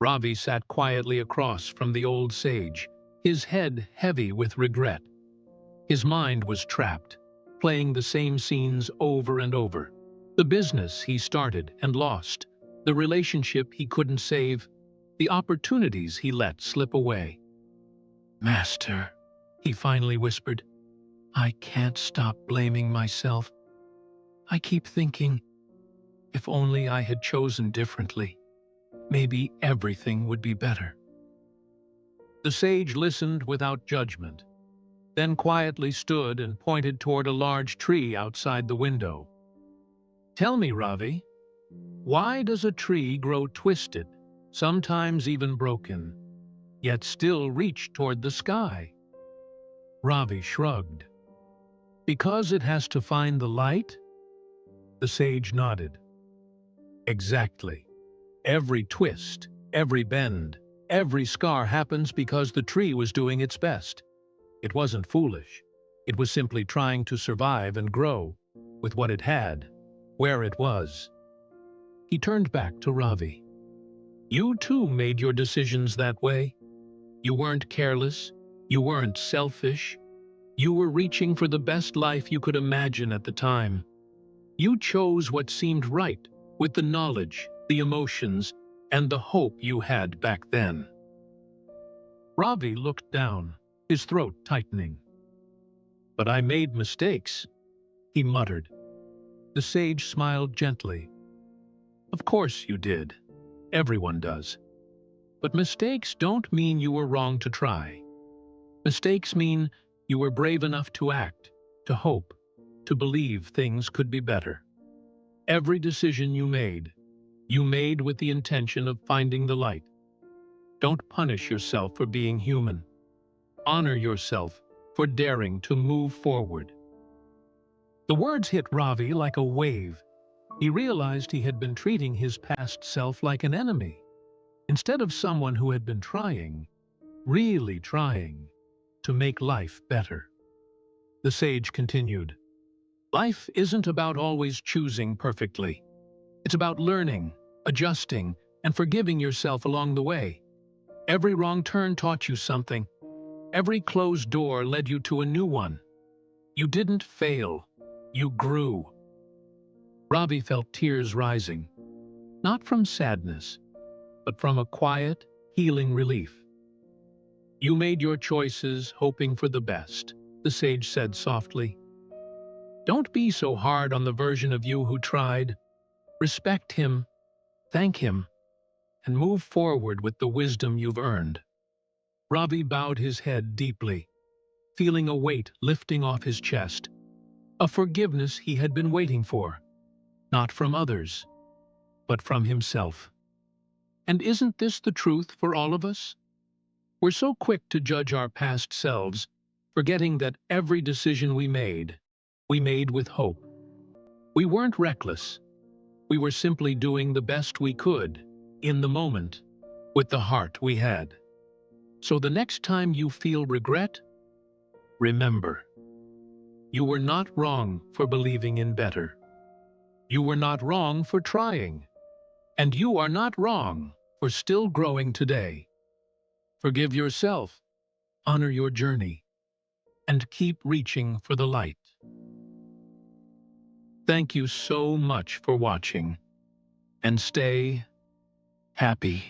Ravi sat quietly across from the old sage, his head heavy with regret. His mind was trapped, playing the same scenes over and over. The business he started and lost, the relationship he couldn't save, the opportunities he let slip away. "Master," he finally whispered, "I can't stop blaming myself. I keep thinking, if only I had chosen differently, maybe everything would be better." The sage listened without judgment, then quietly stood and pointed toward a large tree outside the window. "Tell me, Ravi, why does a tree grow twisted, sometimes even broken, yet still reach toward the sky?" Ravi shrugged. "Because it has to find the light?" The sage nodded. "Exactly. Every twist, every bend, every scar happens because the tree was doing its best. It wasn't foolish. It was simply trying to survive and grow with what it had, where it was." He turned back to Ravi. "You too made your decisions that way. You weren't careless. You weren't selfish. You were reaching for the best life you could imagine at the time. You chose what seemed right, with the knowledge, the emotions, and the hope you had back then." Ravi looked down, his throat tightening. "But I made mistakes," he muttered. The sage smiled gently. "Of course you did. Everyone does. But mistakes don't mean you were wrong to try. Mistakes mean you were brave enough to act, to hope, to believe things could be better. Every decision you made with the intention of finding the light. Don't punish yourself for being human. Honor yourself for daring to move forward." The words hit Ravi like a wave. He realized he had been treating his past self like an enemy, instead of someone who had been trying, really trying, to make life better. The sage continued, "Life isn't about always choosing perfectly. It's about learning, adjusting, and forgiving yourself along the way. Every wrong turn taught you something. Every closed door led you to a new one. You didn't fail. You grew." Ravi felt tears rising, not from sadness, but from a quiet, healing relief. "You made your choices hoping for the best," the sage said softly. "Don't be so hard on the version of you who tried. Respect him, thank him, and move forward with the wisdom you've earned." Ravi bowed his head deeply, feeling a weight lifting off his chest, a forgiveness he had been waiting for, not from others, but from himself. And isn't this the truth for all of us? We're so quick to judge our past selves, forgetting that every decision we made with hope. We weren't reckless. We were simply doing the best we could, in the moment, with the heart we had. So the next time you feel regret, remember, you were not wrong for believing in better. You were not wrong for trying. And you are not wrong for still growing today. Forgive yourself, honor your journey, and keep reaching for the light. Thank you so much for watching, and stay happy.